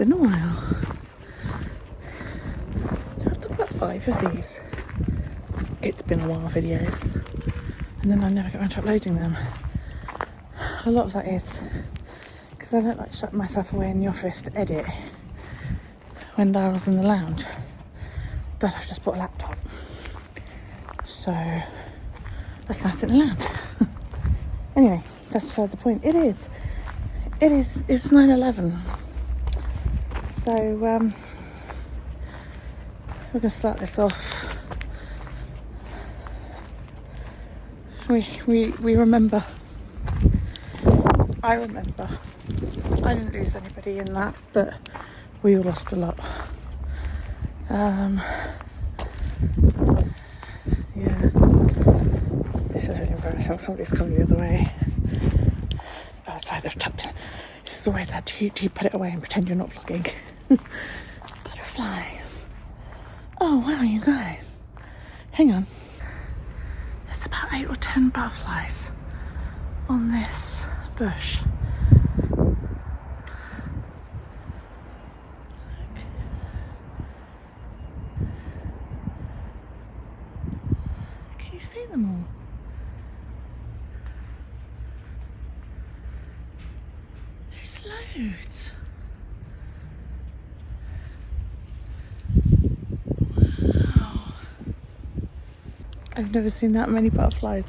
been a while. I've done about 5 of these it's been a while videos, and then I never get around to uploading them. A lot of that is because I don't like shutting myself away in the office to edit when Daryl's in the lounge, but I've just bought a laptop so I can sit in the lounge. Anyway, that's beside the point. It's 9/11, so we're going to start this off. We remember. I remember. I didn't lose anybody in that, but we all lost a lot. Yeah, this is really embarrassing. Somebody's coming the other way. Oh, sorry, they've tucked it. This is always that. Do you put it away and pretend you're not vlogging? Butterflies. Oh wow, you guys. Hang on. There's about 8 or 10 butterflies on this bush. Can you see them all? There's loads. Wow. I've never seen that many butterflies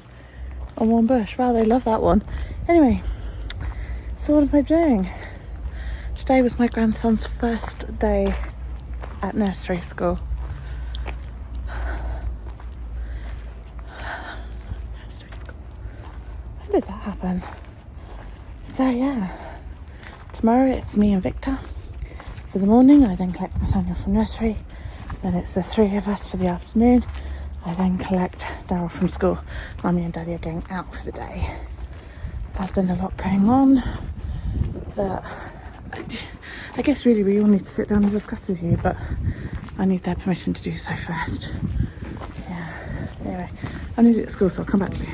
on one bush. Wow, they love that one. Anyway, so what am I doing? Today was my grandson's first day at nursery school. When did that happen? So yeah, tomorrow it's me and Victor for the morning. I then collect Nathaniel from nursery. Then it's the 3 of us for the afternoon. I then collect Daryl from school. Mummy and Daddy are going out for the day. There's been a lot going on that I guess really we all need to sit down and discuss with you, but I need their permission to do so first. Yeah, anyway, I need it at school, so I'll come back to you.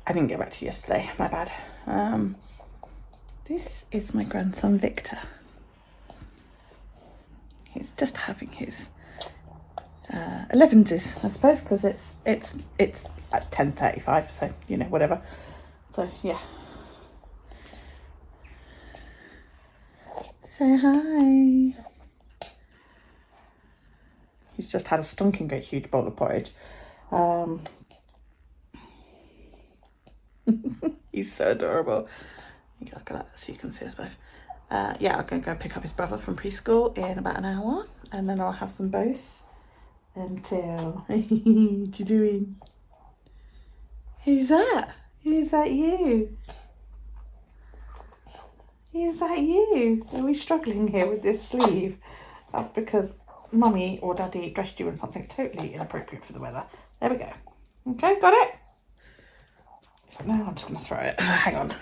I didn't get back to you yesterday, my bad. This is my grandson Victor. He's just having his 11s, I suppose, because it's at 10:35, so you know, whatever. So yeah. Say hi. He's just had a stinking great huge bowl of porridge. He's so adorable. Look at that so you can see us both. Yeah, I'm going to go pick up his brother from preschool in about an hour, and then I'll have them both until... What you doing? Who's that? Is that you? Is that you? Are we struggling here with this sleeve? That's because Mummy or Daddy dressed you in something totally inappropriate for the weather. There we go. Okay, got it? So now I'm just going to throw it. Hang on.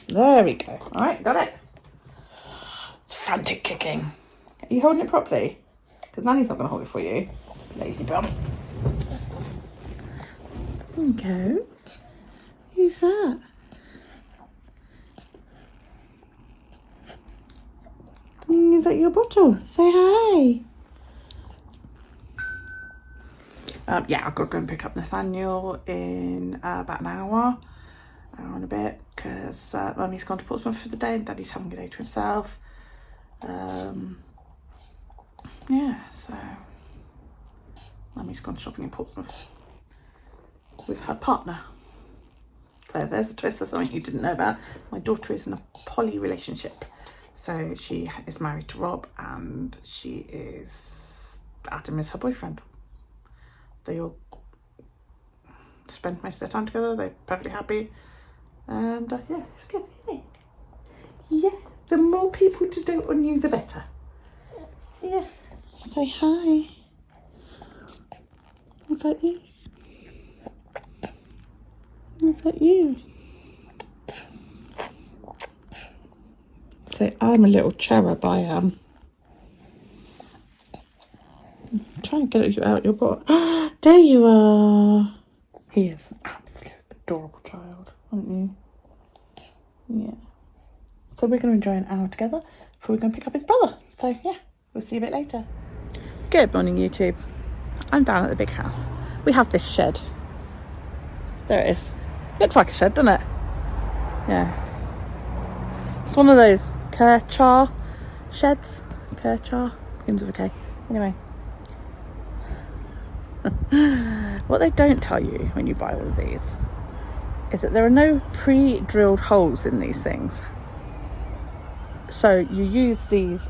There we go. All right, got it. It's frantic kicking. Are you holding it properly? Because Nanny's not going to hold it for you. Lazy bum. Okay. Who's that? Is that your bottle? Say hi. Yeah, I've got to go and pick up Nathaniel in about an hour and a bit, because Mummy's gone to Portsmouth for the day and Daddy's having a day to himself. Yeah, so Mummy's gone shopping in Portsmouth with her partner. So there's a twist of something you didn't know about. My daughter is in a poly relationship. So she is married to Rob and she is... Adam is her boyfriend. They all spend most of their time together. They're perfectly happy. And yeah, it's good, isn't it? Yeah, the more people to do it on you, the better. Yeah. Say hi. Is that you? Is that you? Say, I'm a little cherub, I am. I'm trying to get you out your butt. There you are. He is an absolute adorable child, aren't you? Yeah. So we're going to enjoy an hour together before we go and pick up his brother. So yeah, we'll see you a bit later. Good morning, YouTube. I'm down at the big house. We have this shed. There it is. Looks like a shed, doesn't it? Yeah. It's one of those Kerchar sheds. Kerchar. Begins with a K. Anyway. What they don't tell you when you buy all of these is that there are no pre-drilled holes in these things. So you use these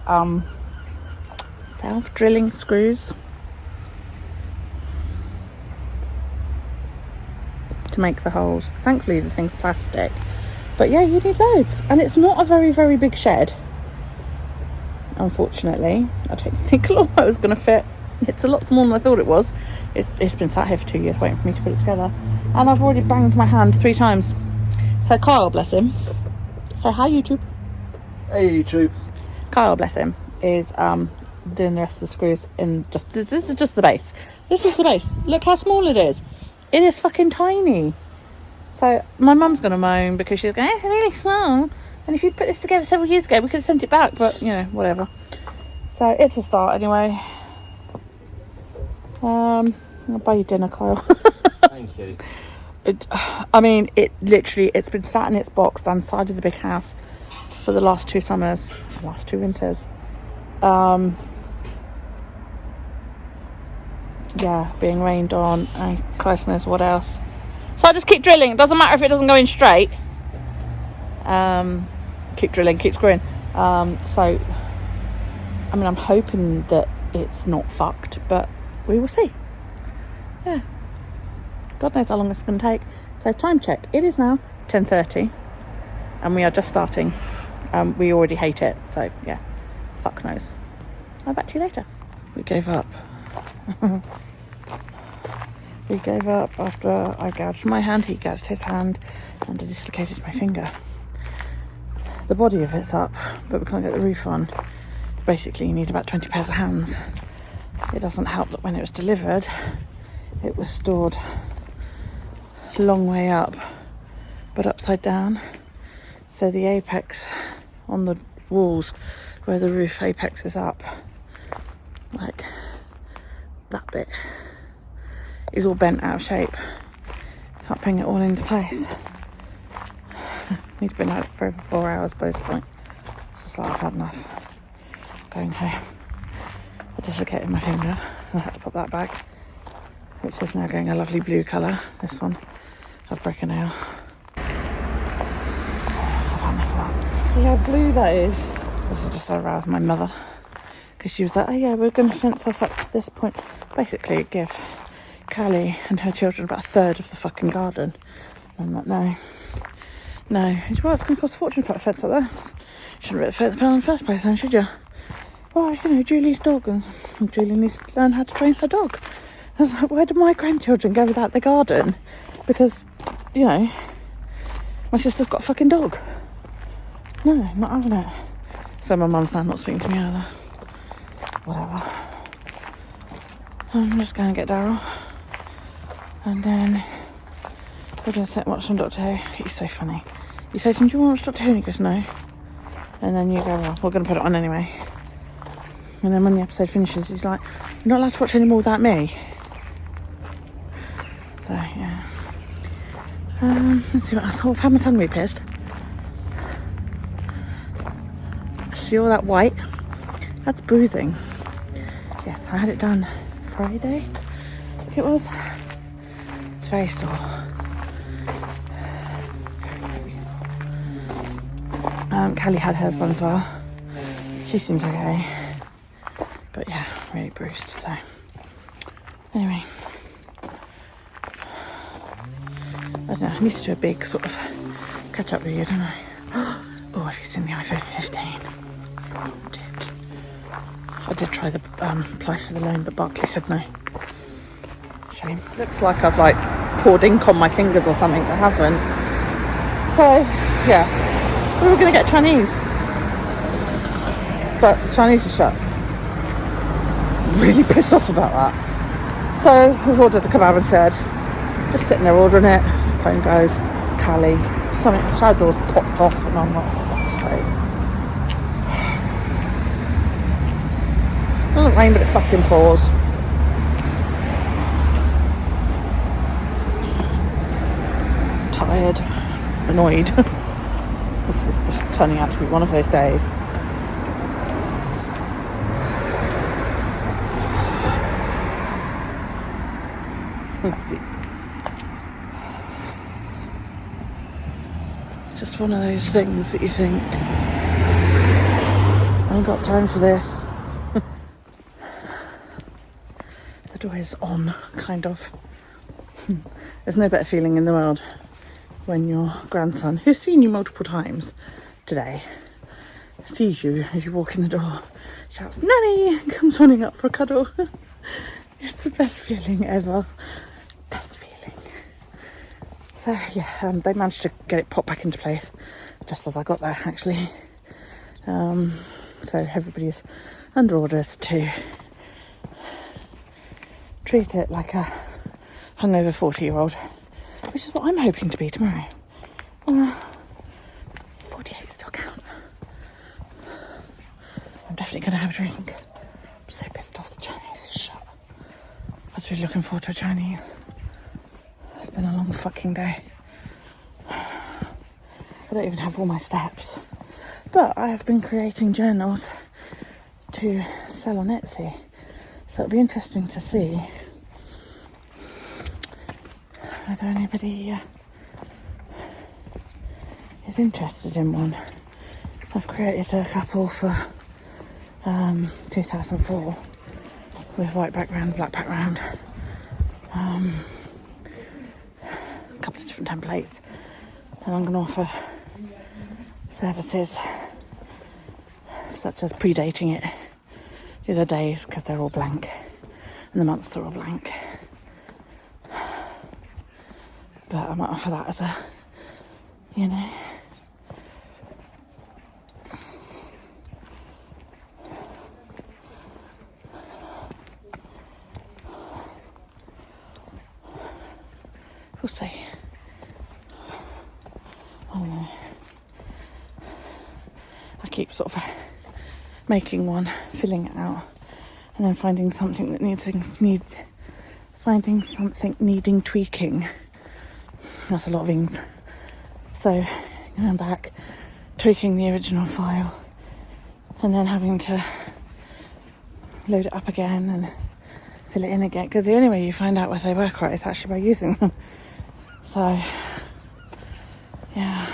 self-drilling screws to make the holes. Thankfully the thing's plastic, but yeah, you need loads, and it's not a very, very big shed, unfortunately. I don't think a lawnmower was going to fit. It's a lot smaller than I thought it was. It's been sat here for 2 years waiting for me to put it together, and I've already banged my hand 3 times. So Kyle, bless him, say hi YouTube. Hey YouTube. Kyle, bless him, is doing the rest of the screws in just, this is just the base. This is the base. Look how small it is. It is fucking tiny. So my mum's going to moan because she's going, it's really small. And if you'd put this together several years ago, we could have sent it back, but you know, whatever. So it's a start anyway. I'll buy you dinner, Kyle. Thank you. It's been sat in its box down the side of the big house for the last 2 summers, last 2 winters. Yeah, being rained on, and Christ knows what else. So I just keep drilling. It doesn't matter if it doesn't go in straight. Keep drilling, keep screwing. So, I mean, I'm hoping that it's not fucked, but we will see. Yeah. God knows how long it's going to take. So time check. It is now 10:30, and we are just starting. We already hate it, so yeah, fuck knows. I'll back to you later. We gave up. We gave up after I gouged my hand, he gouged his hand, and I dislocated my finger. The body of it's up, but we can't get the roof on. Basically, you need about 20 pairs of hands. It doesn't help that when it was delivered, it was stored a long way up, but upside down. So the apex on the walls, where the roof apex is up, like that bit, is all bent out of shape. Can't bring it all into place. Need to been out for over 4 hours by this point. It's just like I've had enough. Going home. I dislocated my finger and I had to pop that back, which is now going a lovely blue colour. This one, I've broken a nail. I've had enough of that. See how blue that is? This will just arouse my mother, because she was like, oh yeah, we're going to fence off up to this point. Basically give Callie and her children about 1/3 of the fucking garden. I'm like, no. Well, it's going to cost a fortune to put a fence up there. Shouldn't have written the plan in the first place then, should you? Well, you know, Julie's dog, and Julie needs to learn how to train her dog. I was like, where do my grandchildren go without the garden? Because, you know, my sister's got a fucking dog. No, not having it. So my mum's now not speaking to me either. Whatever. I'm just going to get Daryl, and then we're going to sit and watch some Doctor Who. He's so funny. You say to him, do you want to watch Doctor Who? And he goes, no. And then you go, well, we're going to put it on anyway. And then when the episode finishes, he's like, you're not allowed to watch any more without me. So, yeah. Let's see what else. Oh, I've had my tongue re-pierced. See all that white? That's bruising. Yes, I had it done Friday, I think it was. It's very sore. Callie had hers done as well. She seems okay, but yeah, really bruised. So anyway, I don't know, I need to do a big sort of catch up with you, don't I? Oh, have you seen the iPhone 15? I did try the apply for the loan, but Barclays said no. Shame. Looks like I've like poured ink on my fingers or something. I haven't. So yeah, we were going to get Chinese, but the Chinese are shut. Really pissed off about that. So we've ordered a kebab instead. Just sitting there ordering it. Phone goes, Callie, something, the side door's popped off, and I'm like, for fuck's sake. It doesn't rain, but it fucking pours. Tired, annoyed. This is just turning out to be one of those days. It's just one of those things that you think, I haven't got time for this. The door is on, kind of. There's no better feeling in the world when your grandson, who's seen you multiple times today, sees you as you walk in the door, shouts, "Nanny!" and comes running up for a cuddle. It's the best feeling ever. Best feeling. So yeah, they managed to get it popped back into place just as I got there, actually. So everybody's under orders to treat it like a hungover 40-year-old, which is what I'm hoping to be tomorrow. 48 still count. I'm definitely going to have a drink. I'm so pissed off the Chinese is shut. I was really looking forward to a Chinese. It's been a long fucking day. I don't even have all my steps. But I have been creating journals to sell on Etsy. So it'll be interesting to see whether anybody is interested in one. I've created a couple for 2004 with white background, black background. A couple of different templates, and I'm going to offer services such as predating it, the days because they're all blank and the months are all blank. But I might offer that as a, you know, we'll see. I don't know. I keep sort of making one, filling it out, and then finding something that needing tweaking. That's a lot of ings. So going back, tweaking the original file, and then having to load it up again and fill it in again, because the only way you find out whether they work right is actually by using them. So yeah,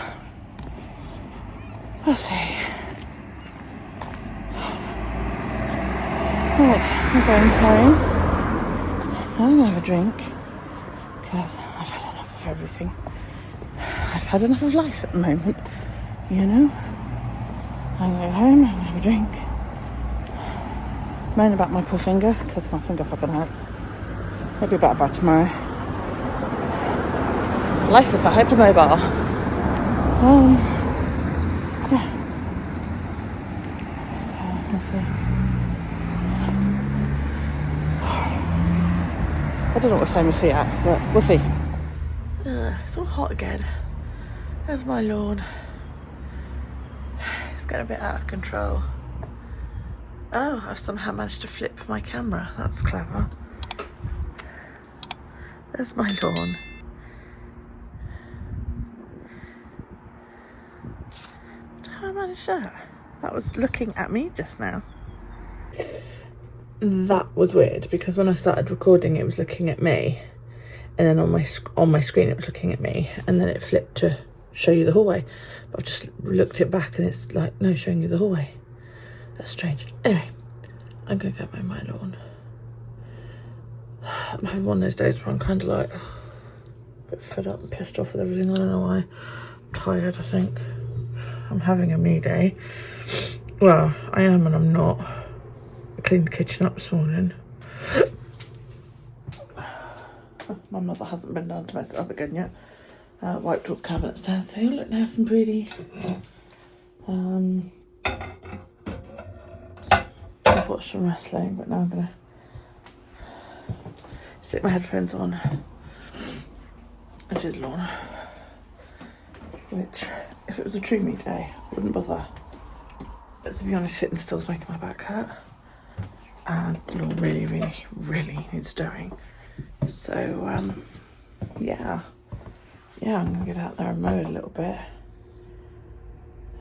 we'll see. Right, I'm going home. I'm going to have a drink because I've had enough of everything. I've had enough of life at the moment, you know. I'm going to go home, I'm going to have a drink. Moan about my poor finger because my finger fucking hurts. It'll be better by tomorrow. Life is a hypermobile. Yeah. So, we'll see. I don't know what time we'll see at, but we'll see. It's all hot again. There's my lawn. It's getting a bit out of control. Oh, I've somehow managed to flip my camera. That's clever. There's my lawn. How I managed that? That was looking at me just now. That was weird because when I started recording it was looking at me, and then on my screen it was looking at me, and then it flipped to show you the hallway. But I've just looked it back and it's like, no, showing you the hallway. That's strange. Anyway, I'm gonna go mow my lawn. I'm having one of those days where I'm kind of like a bit fed up and pissed off with everything. I don't know why. I'm tired, I think. I'm having a me day. Well, I am and I'm not. I cleaned the kitchen up this morning. My mother hasn't been down to mess it up again yet. Wiped all the cabinets down, so they all look nice and pretty. I've watched some wrestling, but now I'm gonna stick my headphones on and do the lawn. Which, if it was a true me day, I wouldn't bother. But to be honest, sitting still is making my back hurt. and the lawn really needs doing. So yeah, I'm gonna get out there and mow it a little bit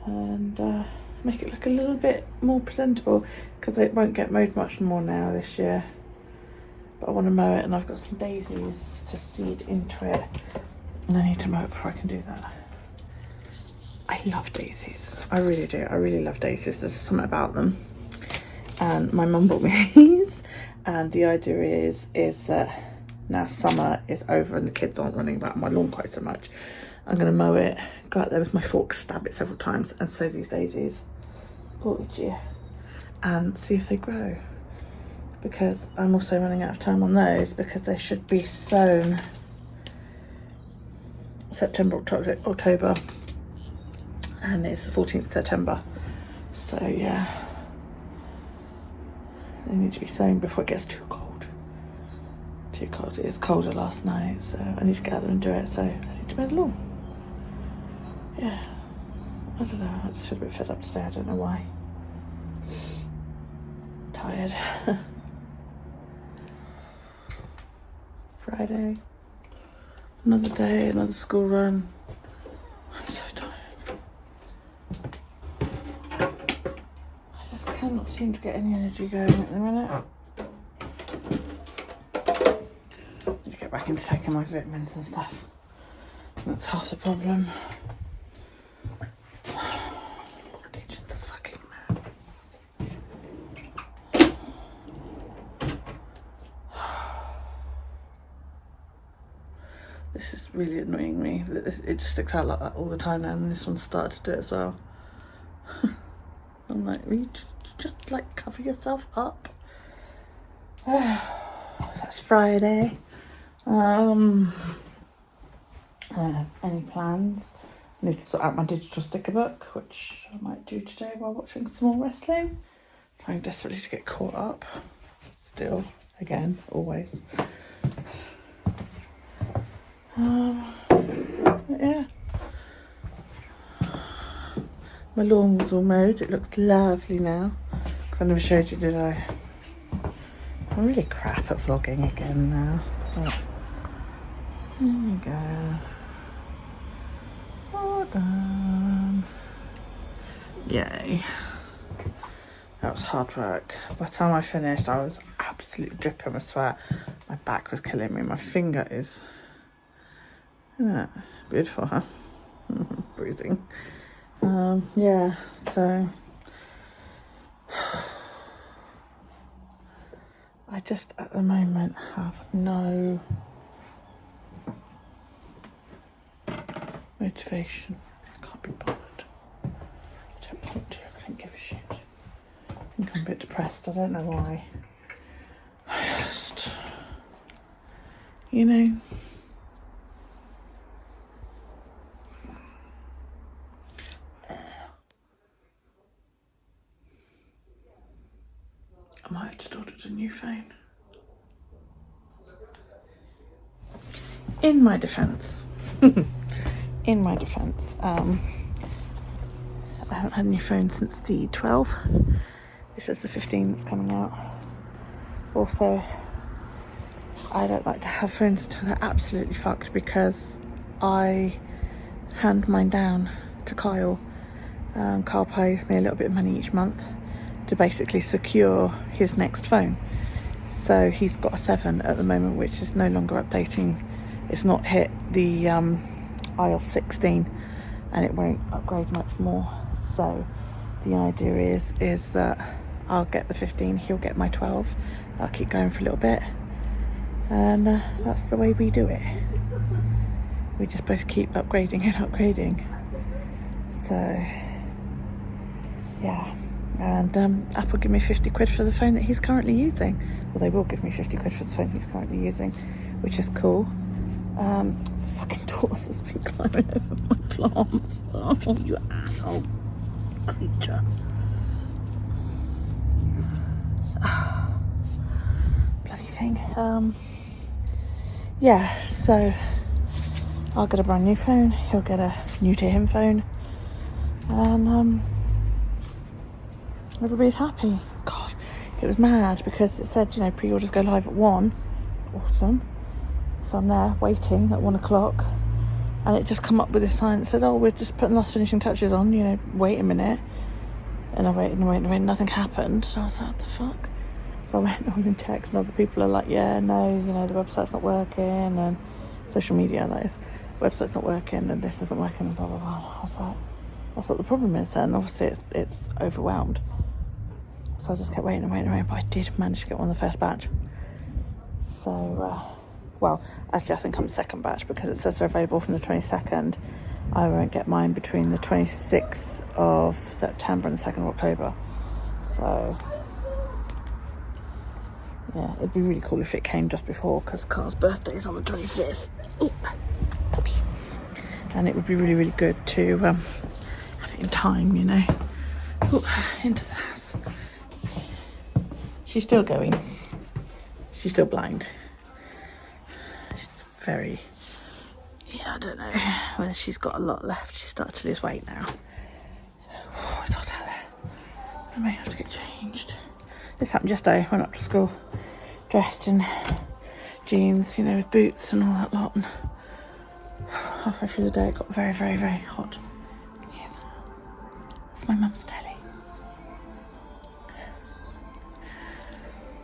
and make it look a little bit more presentable, because it won't get mowed much more now this year. But I want to mow it, and I've got some daisies to seed into it, and I need to mow it before I can do that. I love daisies. I really do. I really love daisies. There's something about them. And my mum bought me these, and the idea is that now summer is over and the kids aren't running about my lawn quite so much, I'm going to mow it, go out there with my fork, stab it several times, and sow these daisies all each year and see if they grow. Because I'm also running out of time on those, because they should be sown September, October, and it's the 14th of September. So yeah, they need to be sown before it gets too cold. Too cold. It was colder last night, so I need to get out there and do it. So I need to mow the lawn. Yeah, I don't know. I just feel a bit fed up today. I don't know why. Tired. Friday, another day, another school run. I'm so tired. I just cannot seem to get any energy going at the minute. Need to get back into taking my vitamins and stuff. That's half the problem. Kitchen's a fucking mess. This is really annoying me. It just sticks out like that all the time now, and this one started to do it as well. I'm like, will you just like cover yourself up? That's Friday. Any plans? I need to sort out my digital sticker book, which I might do today while watching some more wrestling. Trying desperately to get caught up. Still, again, always. Yeah. My lawn was all mowed. It looks lovely now. Because I never showed you, did I? I'm really crap at vlogging again now. But there we go. All done. Yay. That was hard work. By the time I finished, I was absolutely dripping with sweat. My back was killing me. My finger is... Yeah, beautiful, huh? Bruising. Yeah, so... I just, at the moment, have no motivation. I can't be bothered. I don't want to. I don't give a shit. I think I'm a bit depressed. I don't know why. I just... You know... I might have just ordered a new phone. In my defence, I haven't had a new phone since the 12. This is the 15 that's coming out. Also, I don't like to have phones until they're absolutely fucked, because I hand mine down to Kyle. Kyle pays me a little bit of money each month to basically secure his next phone. So he's got a 7 at the moment, which is no longer updating. It's not hit the iOS 16, and it won't upgrade much more. So the idea is that I'll get the 15, he'll get my 12. I'll keep going for a little bit, and that's the way we do it. We just both keep upgrading and upgrading. So yeah. And Apple give me 50 quid for the phone that he's currently using. Well, they will give me 50 quid for the phone he's currently using, which is cool. Fucking tortoise has been climbing over my plants. Oh, you asshole creature. Bloody thing. Yeah, so I'll get a brand new phone. He'll get a new to him phone. And everybody's happy. God, it was mad because it said, you know, pre-orders go live at 1. Awesome. So I'm there waiting at 1 o'clock, and it just come up with this sign that said, oh, we're just putting last finishing touches on, you know, wait a minute. And I waited and waited and waited, nothing happened. And I was like, what the fuck? So I went on and checked, and other people are like, yeah, no, you know, the website's not working, and social media, that is, website's not working, and this isn't working, and blah, blah, blah. I was like, that's what the problem is then. Obviously, it's overwhelmed. So I just kept waiting and waiting and waiting, but I did manage to get one of the first batch. So, well, actually, I think I'm the second batch because it says they're available from the 22nd. I won't get mine between the 26th of September and the 2nd of October. So, yeah, it'd be really cool if it came just before, because Carl's birthday is on the 25th. Oh, puppy. And it would be really, really good to have it in time, you know. Ooh, into the house. She's still going. She's still blind. She's very... Yeah, I don't know whether she's got a lot left. She's started to lose weight now. So, it's hot out there. I may have to get changed. This happened yesterday. Went up to school, dressed in jeans, you know, with boots and all that lot. And halfway through the day, it got very, very, very hot. Can you hear that? That's my mum's telly.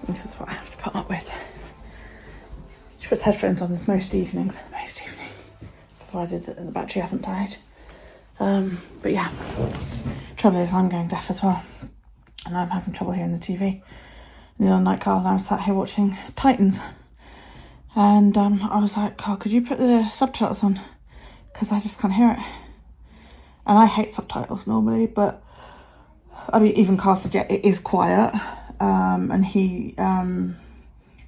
This is what I have to put up with. She puts headphones on most evenings, provided that the battery hasn't died. But yeah, trouble is I'm going deaf as well, and I'm having trouble hearing the TV. And the other night, Carl and I were sat here watching Titans, and I was like, Carl, could you put the subtitles on? Because I just can't hear it. And I hate subtitles normally, but I mean, even Carl said, yeah, it is quiet. And he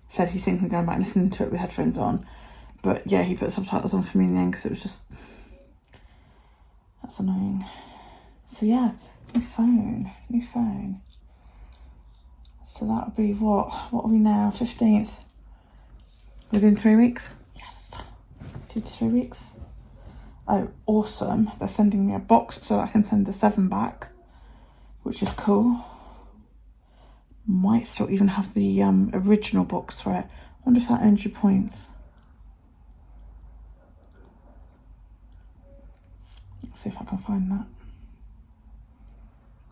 said he's thinking of going back and listening to it with headphones on. But yeah, he put subtitles on for me in the end because it was just... That's annoying. So yeah, new phone. So that would be what are we now? 15th? Within 3 weeks? Yes. 2 to 3 weeks. Oh, awesome. They're sending me a box so I can send the 7 back, which is cool. Might still even have the original box for it. I wonder if that earns you points. Let's see if I can find that.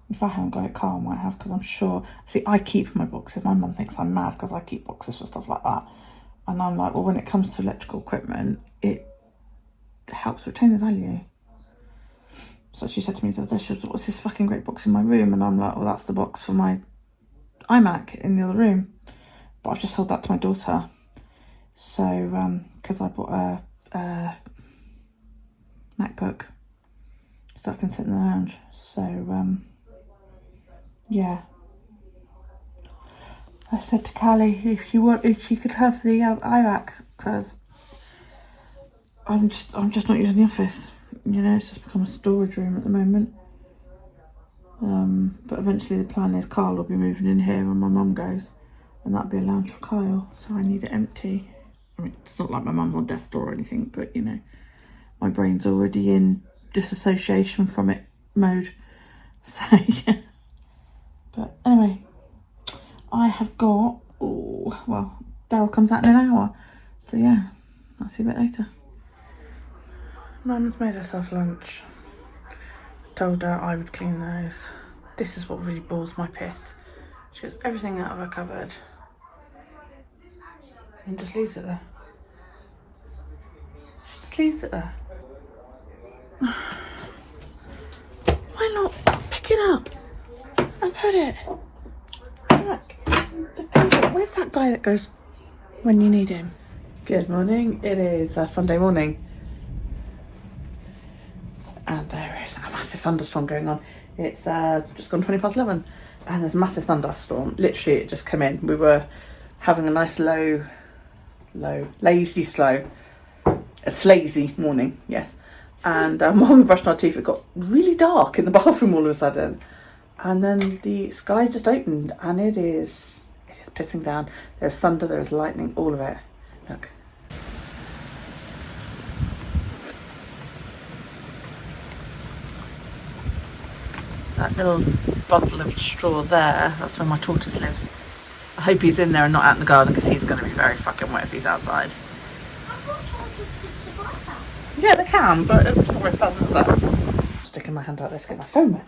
If I haven't got it, Carl might have, because I'm sure... See, I keep my boxes. My mum thinks I'm mad because I keep boxes for stuff like that. And I'm like, well, when it comes to electrical equipment, it helps retain the value. So she said to me the other day, she was, what's this fucking great box in my room? And I'm like, well, that's the box for my iMac in the other room. But I've just sold that to my daughter. So, because I bought a MacBook, so I can sit in the lounge. So, yeah. I said to Callie if she could have the iMac, because I'm just not using the office. You know, it's just become a storage room at the moment. But eventually the plan is Carl will be moving in here when my mum goes, and that'll be a lounge for Kyle. So I need it empty. I mean, it's not like my mum's on death's door or anything, but you know, my brain's already in disassociation from it mode. So yeah. But anyway, I have got, well, Daryl comes out in an hour. So yeah, I'll see you a bit later. Mum's made herself lunch. Told her I would clean those. This is what really bores my piss. She gets everything out of her cupboard and just leaves it there. She just leaves it there. Why not pick it up and put it? Look, where's that guy that goes when you need him? Good morning. It is Sunday morning. And there is a massive thunderstorm going on. It's just gone 11:20, and there's a massive thunderstorm. Literally, it just came in. We were having a nice slazy morning, yes. And while we brushed our teeth, it got really dark in the bathroom all of a sudden. And then the sky just opened, and it is pissing down. There's thunder, there's lightning, all of it. Look. That little bundle of straw there, that's where my tortoise lives. I hope he's in there and not out in the garden because he's going to be very fucking wet if he's outside. Yeah, they can, but it's not very pleasant, is it? Sticking my hand out there to get my phone wet.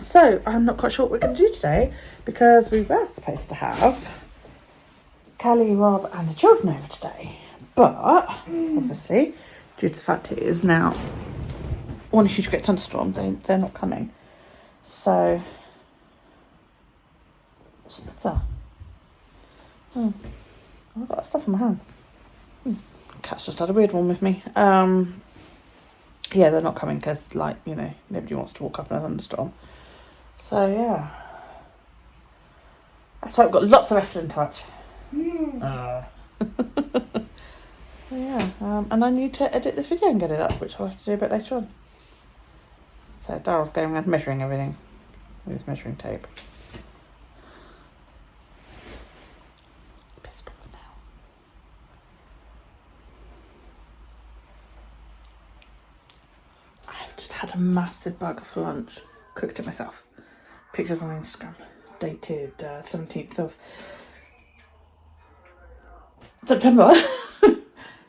So I'm not quite sure what we're going to do today because we were supposed to have Callie, Rob and the children over today, but obviously due to the fact it is now one huge great thunderstorm, they're not coming. So what's the matter? I've got stuff in my hands. Cat's just had a weird one with me. Yeah, they're not coming because, like, you know, nobody wants to walk up in a thunderstorm. So yeah, that's why I've got lots of wrestling to watch. So yeah, and I need to edit this video and get it up, which I'll have to do a bit later on. So Daryl's going around measuring everything with his measuring tape. Pissed off now. I've just had a massive burger for lunch. Cooked it myself. Pictures on Instagram. Dated 17th of September.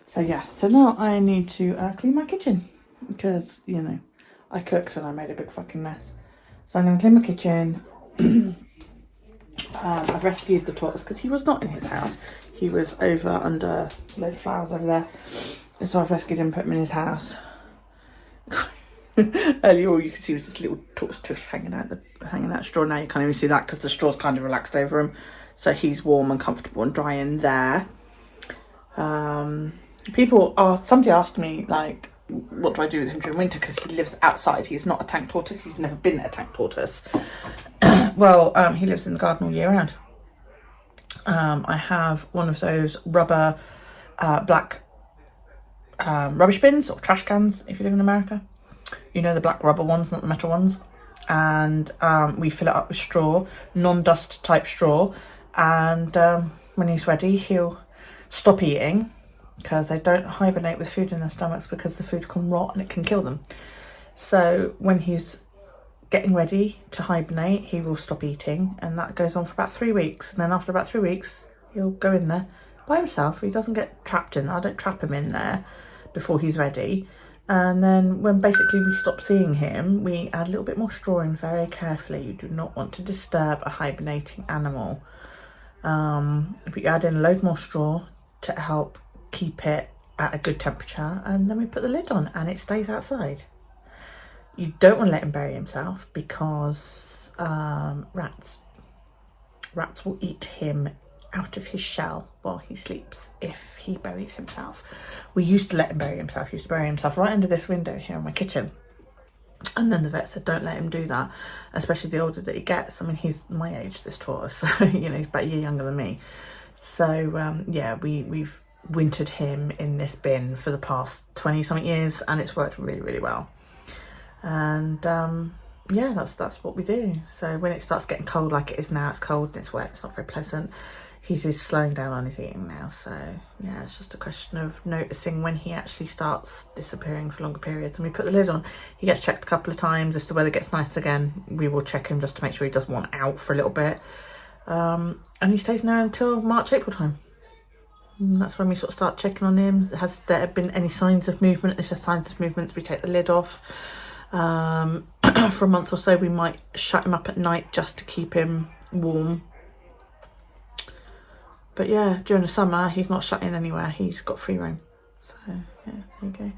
So yeah, so now I need to clean my kitchen because, you know, I cooked and I made a big fucking mess. So I'm going to clean my kitchen. I've rescued the tortoise because he was not in his house. He was over under a load of flowers over there. And so I've rescued him, put him in his house. Earlier all you could see was this little tortoise tush hanging out straw. Now you can't even see that because the straw's kind of relaxed over him. So he's warm and comfortable and dry in there. Somebody asked me, like, what do I do with him during winter because he lives outside. He's not a tank tortoise. He's never been a tank tortoise. Well, he lives in the garden all year round. I have one of those rubber black rubbish bins or trash cans if you live in America. You know, the black rubber ones, not the metal ones. And we fill it up with straw, non-dust type straw. And when he's ready, he'll stop eating because they don't hibernate with food in their stomachs because the food can rot and it can kill them. So when he's getting ready to hibernate, he will stop eating, and that goes on for about 3 weeks. And then after about 3 weeks, he'll go in there by himself. He doesn't get trapped in there. I don't trap him in there before he's ready. And then when basically we stop seeing him, we add a little bit more straw in very carefully. You do not want to disturb a hibernating animal. We add in a load more straw to help keep it at a good temperature, and then we put the lid on and it stays outside. You don't want to let him bury himself because rats will eat him out of his shell while he sleeps if he buries himself. We used to let him bury himself. He used to bury himself right under this window here in my kitchen. And then the vet said, don't let him do that, especially the older that he gets. I mean, he's my age, this tortoise, so, you know, he's about a year younger than me. So, yeah, we've wintered him in this bin for the past 20-something years, and it's worked really, really well. And, yeah, that's what we do. So when it starts getting cold like it is now, it's cold and it's wet, it's not very pleasant. He's slowing down on his eating now, so yeah, it's just a question of noticing when he actually starts disappearing for longer periods. And we put the lid on. He gets checked a couple of times. If the weather gets nice again, we will check him just to make sure he doesn't want out for a little bit. And he stays in there until March, April time. And that's when we sort of start checking on him. Has there been any signs of movement? If there's signs of movements, we take the lid off. For a month or so, we might shut him up at night just to keep him warm. But yeah, during the summer, he's not shut in anywhere. He's got free roam. So, yeah, there you go.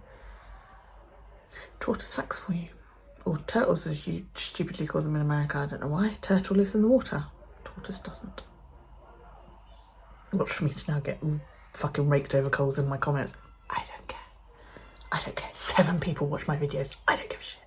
Tortoise facts for you. Or turtles, as you stupidly call them in America. I don't know why. Turtle lives in the water. Tortoise doesn't. Watch for me to now get fucking raked over coals in my comments. I don't care. I don't care. 7 people watch my videos. I don't give a shit.